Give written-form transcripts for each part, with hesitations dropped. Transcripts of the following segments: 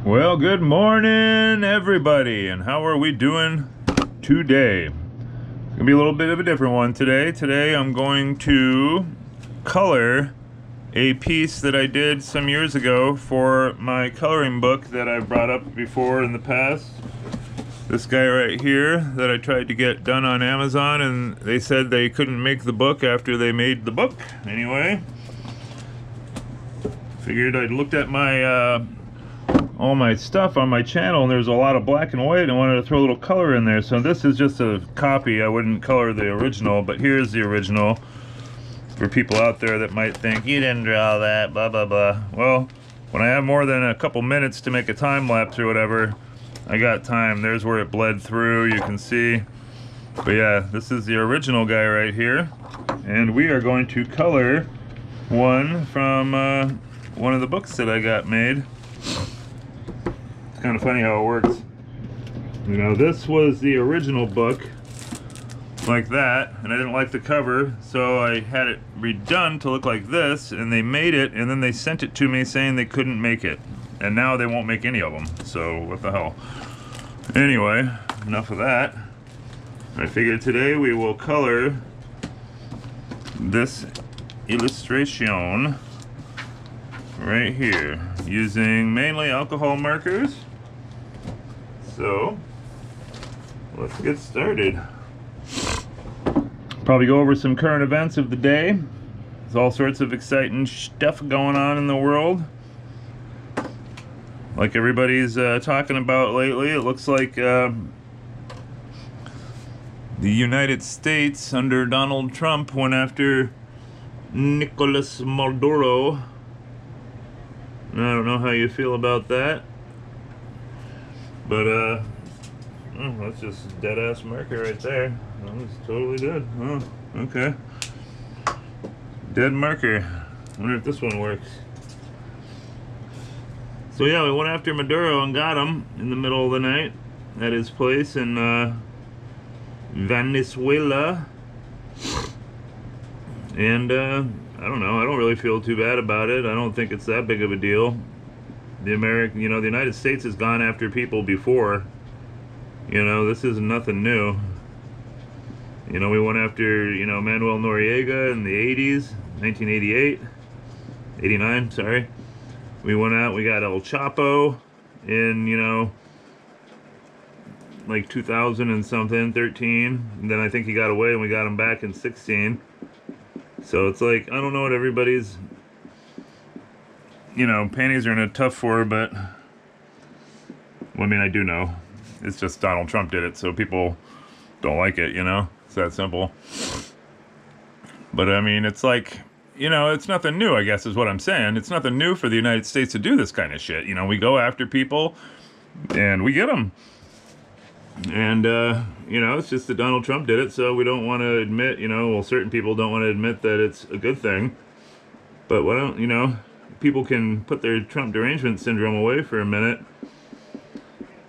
Well, good morning, everybody, and how are we doing today? It's gonna be a little bit of a different one today. Today, I'm going to color a piece that I did some years ago for my coloring book that I've brought up before in the past. This guy right here that I tried to get done on Amazon, and they said they couldn't make the book after they made the book. Anyway, figured I'd looked at my all my stuff on my channel, and there's a lot of black and white, and I wanted to throw a little color in there. So this is just a copy. I wouldn't color the original, but here's the original for people out there that might think you didn't draw that, blah blah blah. Well, when I have more than a couple minutes to make a time lapse or whatever, I got time. There's where it bled through, you can see. But yeah, this is the original guy right here, and we are going to color one from one of the books that I got made. Kind of funny how it works. You know, this was the original book, like that, and I didn't like the cover, so I had it redone to look like this, and they made it, and then they sent it to me saying they couldn't make it, and now they won't make any of them, so what the hell. Anyway, enough of that. I figured today we will color this illustration right here using mainly alcohol markers. So let's get started. Probably go over some current events of the day. There's all sorts of exciting stuff going on in the world, like everybody's talking about lately. It looks like the United States under Donald Trump went after Nicolas Maduro. I don't know how you feel about that, but oh, that's just a dead-ass marker right there. That's totally dead. Oh, okay. Dead marker. I wonder if this one works. So yeah, we went after Maduro and got him in the middle of the night at his place in Venezuela. And I don't know, I don't really feel too bad about it. I don't think it's that big of a deal. The United States has gone after people before. You know, this is nothing new. You know, we went after, Manuel Noriega in the 80s, 1988, 89, sorry. We went out, we got El Chapo in, like 2000 and something, 13. And then I think he got away and we got him back in 16. So it's like, I don't know what everybody's, panties are in a tough for, but, well, I mean, I do know. It's just Donald Trump did it, so people don't like it, It's that simple. But, I mean, it's like, it's nothing new, I guess is what I'm saying. It's nothing new for the United States to do this kind of shit. We go after people, and we get them. And, it's just that Donald Trump did it, so we don't want to admit, well, certain people don't want to admit that it's a good thing. But why don't, people can put their Trump derangement syndrome away for a minute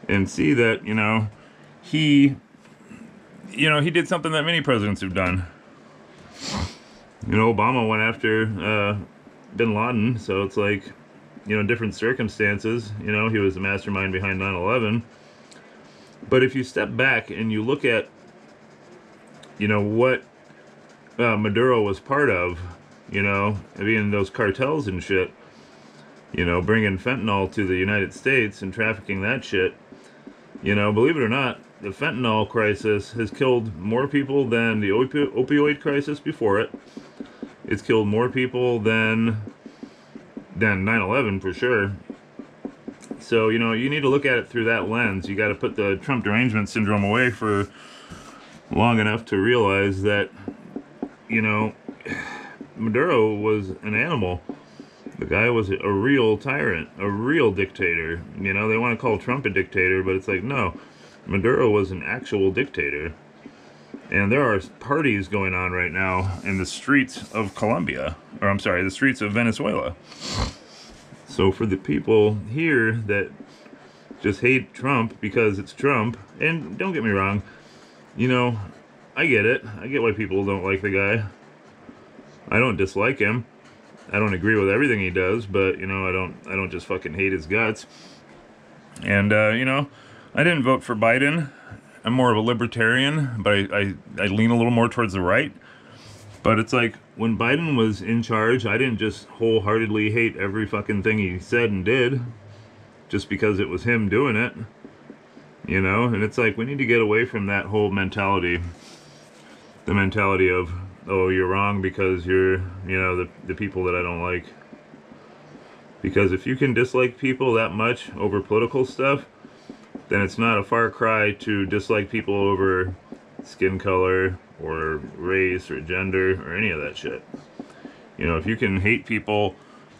and see that, he did something that many presidents have done. Obama went after bin Laden, so it's like, different circumstances. He was the mastermind behind 9/11. But if you step back and you look at, what Maduro was part of, being those cartels and shit, bringing fentanyl to the United States and trafficking that shit, believe it or not, the fentanyl crisis has killed more people than the opioid crisis before it. It's killed more people than 9/11 for sure. So, you need to look at it through that lens. You got to put the Trump derangement syndrome away for long enough to realize that, Maduro was an animal. The guy was a real tyrant, a real dictator. They want to call Trump a dictator, but it's like, no, Maduro was an actual dictator. And there are parties going on right now in the streets of Colombia, or I'm sorry, the streets of Venezuela. So for the people here that just hate Trump because it's Trump, and don't get me wrong, I get it. I get why people don't like the guy. I don't dislike him. I don't agree with everything he does, but I don't just fucking hate his guts. And, you know, I didn't vote for Biden. I'm more of a libertarian, but I lean a little more towards the right. But it's like, when Biden was in charge, I didn't just wholeheartedly hate every fucking thing he said and did, just because it was him doing it. You know? And it's like, we need to get away from that whole mentality. The mentality of, oh, you're wrong because you're, you know, the people that I don't like. Because if you can dislike people that much over political stuff, then it's not a far cry to dislike people over skin color or race or gender or any of that shit. You know, if you can hate people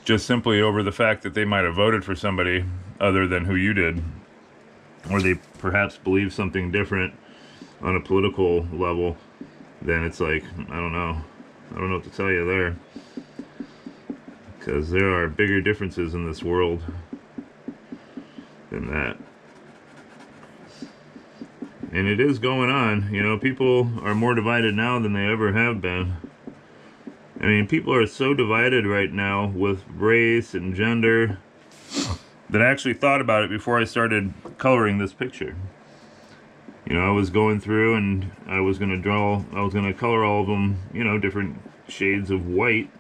just simply over the fact that they might have voted for somebody other than who you did, or they perhaps believe something different on a political level, then it's like, I don't know what to tell you there. Because there are bigger differences in this world than that. And it is going on. You know, people are more divided now than they ever have been. I mean, people are so divided right now with race and gender that I actually thought about it before I started coloring this picture. You know, I was going through and I was going to color all of them, you know, different shades of white.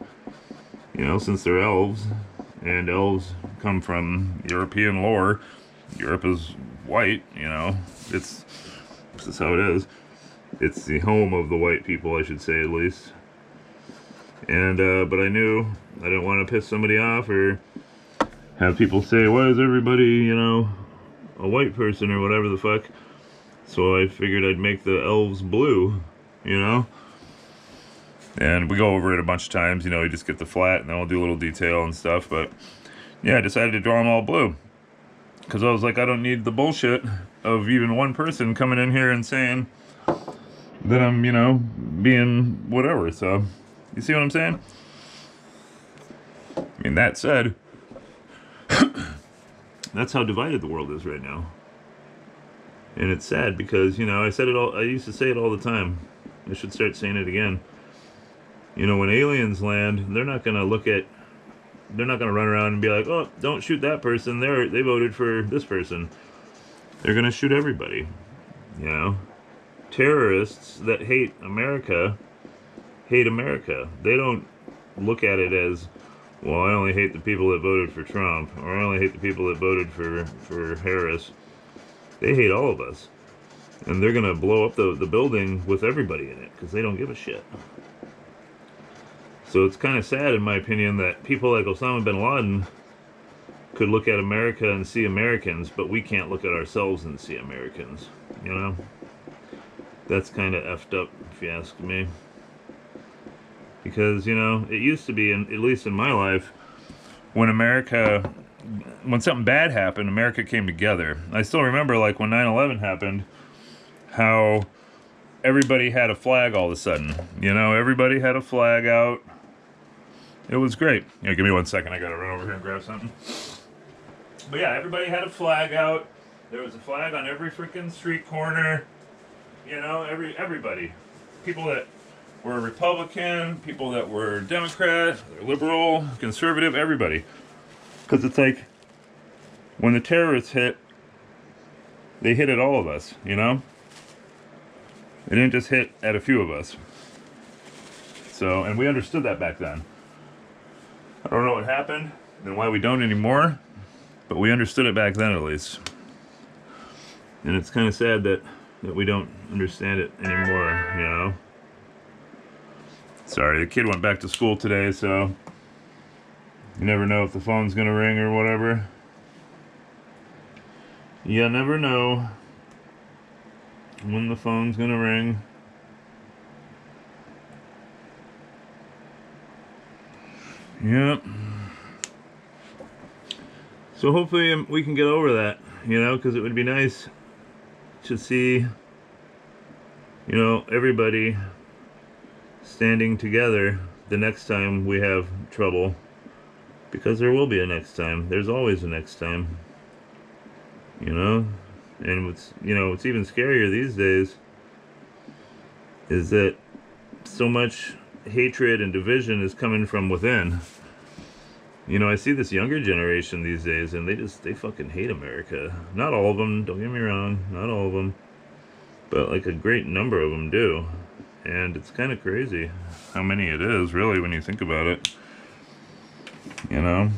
You know, since they're elves, and elves come from European lore, Europe is white, you know, this is how it is. It's the home of the white people, I should say, at least. And, but I knew I didn't want to piss somebody off or have people say, why is everybody, you know, a white person or whatever the fuck. So I figured I'd make the elves blue, you know. And we go over it a bunch of times, you know, you just get the flat and then we'll do a little detail and stuff. But yeah, I decided to draw them all blue. Because I was like, I don't need the bullshit of even one person coming in here and saying that I'm, you know, being whatever. So, you see what I'm saying? I mean, that said, that's how divided the world is right now. And it's sad because, you know, I used to say it all the time. I should start saying it again. You know, when aliens land, they're not going to run around and be like, oh, don't shoot that person, they voted for this person. They're going to shoot everybody, you know. Terrorists that hate America. They don't look at it as, well, I only hate the people that voted for Trump, or I only hate the people that voted for Harris. They hate all of us. And they're going to blow up the building with everybody in it, because they don't give a shit. So it's kind of sad, in my opinion, that people like Osama bin Laden could look at America and see Americans, but we can't look at ourselves and see Americans, you know? That's kind of effed up, if you ask me. Because, you know, it used to be, at least in my life, when something bad happened, America came together. I still remember, like, when 9/11 happened, how everybody had a flag all of a sudden. You know, everybody had a flag out. It was great. Yeah, give me 1 second. I gotta run over here and grab something. But yeah, everybody had a flag out. There was a flag on every freaking street corner. You know, everybody. People that were Republican, people that were Democrat, liberal, conservative, everybody. Because it's like, when the terrorists hit, they hit at all of us, you know? They didn't just hit at a few of us. So, and we understood that back then. I don't know what happened and why we don't anymore, but we understood it back then at least. And it's kind of sad that we don't understand it anymore, you know? Sorry, the kid went back to school today, so you never know if the phone's gonna ring or whatever. You never know when the phone's gonna ring. Yep. So hopefully we can get over that, you know, because it would be nice to see, you know, everybody standing together the next time we have trouble. Because there will be a next time. There's always a next time. You know? And what's even scarier these days is that so much hatred and division is coming from within. You know, I see this younger generation these days, and they fucking hate America. Not all of them, don't get me wrong, not all of them, but like a great number of them do. And it's kind of crazy how many it is, really, when you think about it. You know?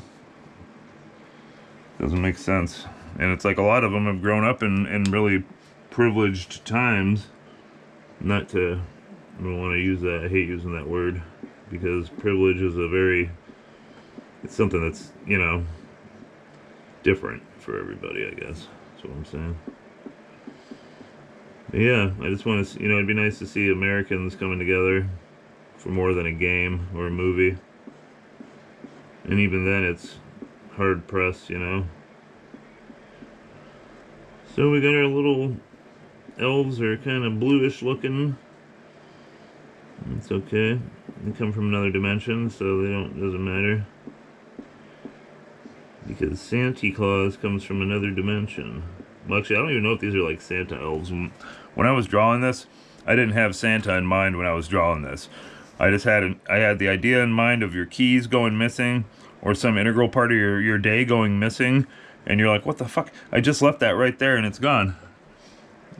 Doesn't make sense. And it's like a lot of them have grown up in really privileged times. Not to, I don't want to use that, I hate using that word, because privilege is it's something that's, you know, different for everybody, I guess. That's what I'm saying. But yeah, I just want to, you know, it'd be nice to see Americans coming together for more than a game or a movie. And even then, it's hard pressed, you know. So we got our little elves are kind of bluish looking. It's okay. They come from another dimension, so doesn't matter. Because Santa Claus comes from another dimension. Well, actually, I don't even know if these are like Santa elves. When I was drawing this, I didn't have Santa in mind when I was drawing this. I just had I had the idea in mind of your keys going missing, or some integral part of your day going missing, and you're like, what the fuck? I just left that right there and it's gone.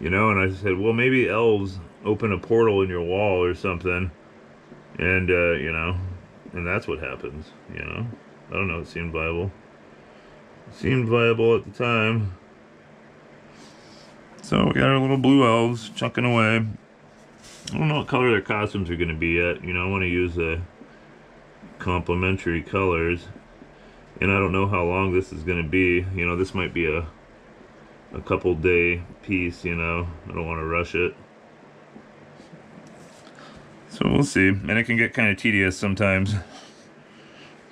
You know, and I said, well, maybe elves open a portal in your wall or something, and you know, and that's what happens, you know. I don't know, it seemed viable. It seemed viable at the time. So we got our little blue elves chunking away. I don't know what color their costumes are going to be yet. You know, I want to use the complementary colors. And I don't know how long this is going to be. You know, this might be a couple day piece, you know. I don't want to rush it. So we'll see. And it can get kind of tedious sometimes.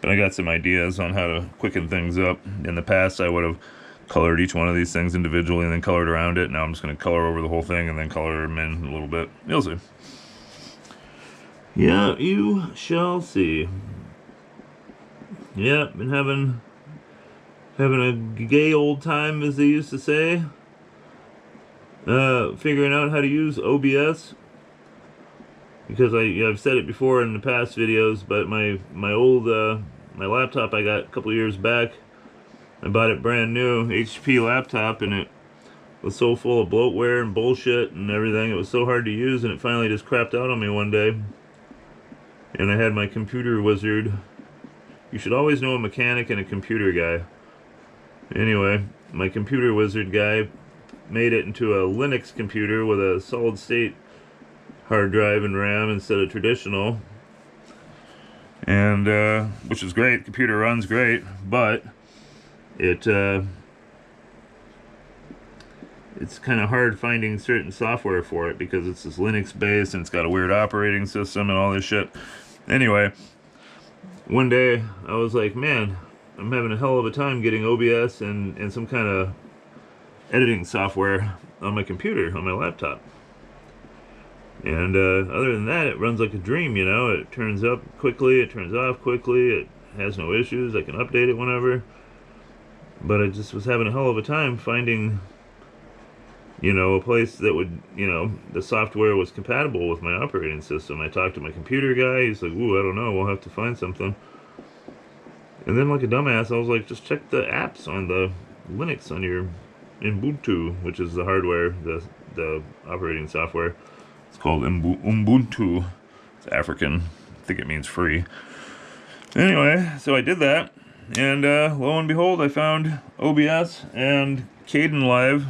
But I got some ideas on how to quicken things up. In the past, I would have colored each one of these things individually and then colored around it. Now I'm just going to color over the whole thing and then color them in a little bit. You'll see. Yeah, you shall see. Yeah, been having a gay old time, as they used to say. Figuring out how to use OBS. Because I've said it before in the past videos, but my old my laptop I got a couple years back, I bought it brand new, HP laptop, and it was so full of bloatware and bullshit and everything. It was so hard to use, and it finally just crapped out on me one day. And I had my computer wizard. You should always know a mechanic and a computer guy. Anyway, my computer wizard guy made it into a Linux computer with a solid state hard drive and RAM instead of traditional. And which is great. The computer runs great, but it's kind of hard finding certain software for it because it's this Linux based and it's got a weird operating system and all this shit. Anyway, one day I was like, man, I'm having a hell of a time getting OBS and some kind of editing software on my computer, on my laptop. And other than that, it runs like a dream, you know. It turns up quickly, it turns off quickly, it has no issues, I can update it whenever. But I just was having a hell of a time finding, you know, a place that would, you know, the software was compatible with my operating system. I talked to my computer guy, he's like, ooh, I don't know, we'll have to find something. And then like a dumbass, I was like, just check the apps on the Linux on your Ubuntu, which is the hardware, the operating software. It's called Ubuntu. It's African. I think it means free. Anyway, so I did that, and lo and behold, I found OBS and Kdenlive,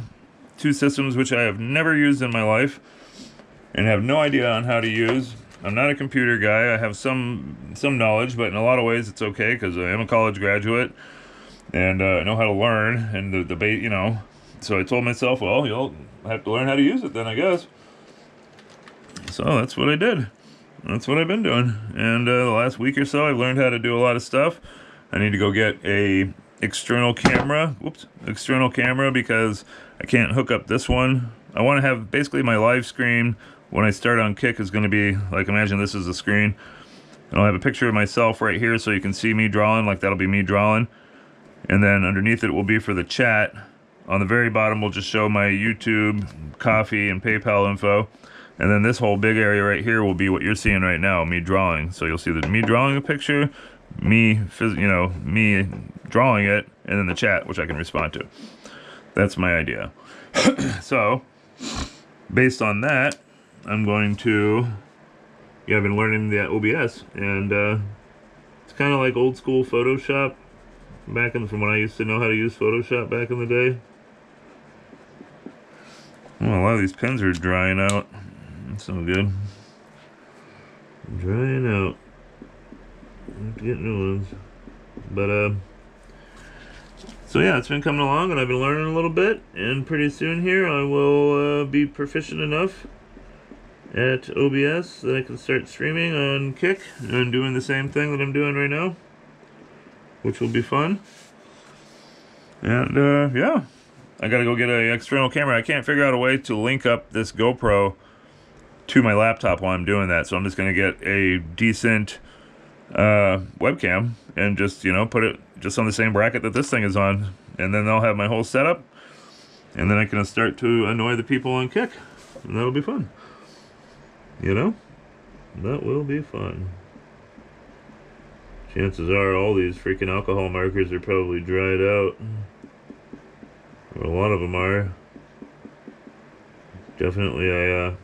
two systems which I have never used in my life and have no idea on how to use. I'm not a computer guy. I have some knowledge, but in a lot of ways it's okay because I am a college graduate and I know how to learn and the debate, you know. So I told myself, well, you'll have to learn how to use it then, I guess. So that's what I did. That's what I've been doing. And the last week or so, I've learned how to do a lot of stuff. I need to go get a external camera. External camera because I can't hook up this one. I want to have basically my live screen when I start on Kick is going to be like, imagine this is the screen. And I'll have a picture of myself right here so you can see me drawing, like that'll be me drawing. And then underneath it will be for the chat. On the very bottom will just show my YouTube, Coffee, and PayPal info. And then this whole big area right here will be what you're seeing right now, me drawing. So you'll see that me drawing a picture, me, me drawing it, and then the chat, which I can respond to. That's my idea. So, based on that, I'm going to, I've been learning the OBS, and it's kind of like old school Photoshop, from when I used to know how to use Photoshop back in the day. Well, a lot of these pens are drying out. That's no good. Drying out. I have to get new ones. But, so yeah, it's been coming along, and I've been learning a little bit, and pretty soon here I will be proficient enough at OBS that I can start streaming on Kick and doing the same thing that I'm doing right now, which will be fun. And yeah, I gotta go get an external camera. I can't figure out a way to link up this GoPro to my laptop while I'm doing that, so I'm just gonna get a decent webcam and just put it just on the same bracket that this thing is on, and then I'll have my whole setup, and then I can start to annoy the people on Kick, and that'll be fun. That will be fun. Chances are all these freaking alcohol markers are probably dried out, or a lot of them are. Definitely I'm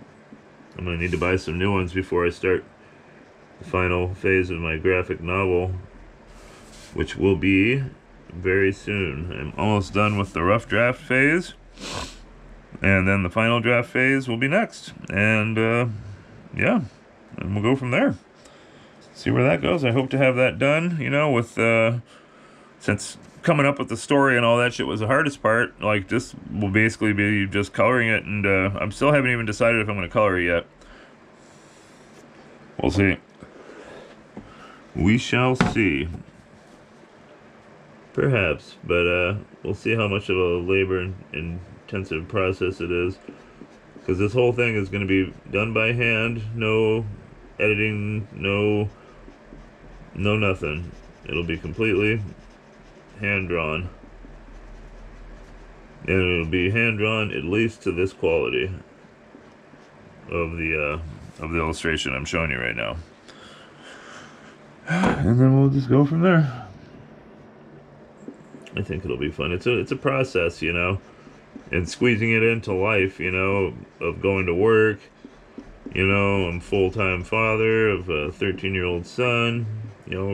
gonna need to buy some new ones before I start the final phase of my graphic novel, which will be very soon. I'm almost done with the rough draft phase, and then the final draft phase will be next. And yeah, and we'll go from there. See where that goes. I hope to have that done, with since coming up with the story and all that shit was the hardest part. Like, this will basically be just coloring it, and I still haven't even decided if I'm going to color it yet. We'll see. We shall see. Perhaps, but we'll see how much of a labor-intensive process it is. Because this whole thing is going to be done by hand, no editing, no nothing. It'll be completely hand-drawn. And it'll be hand-drawn at least to this quality of the illustration I'm showing you right now. And then we'll just go from there. I think it'll be fun. It's a process, and squeezing it into life, of going to work. I'm a full-time father of a 13-year-old son,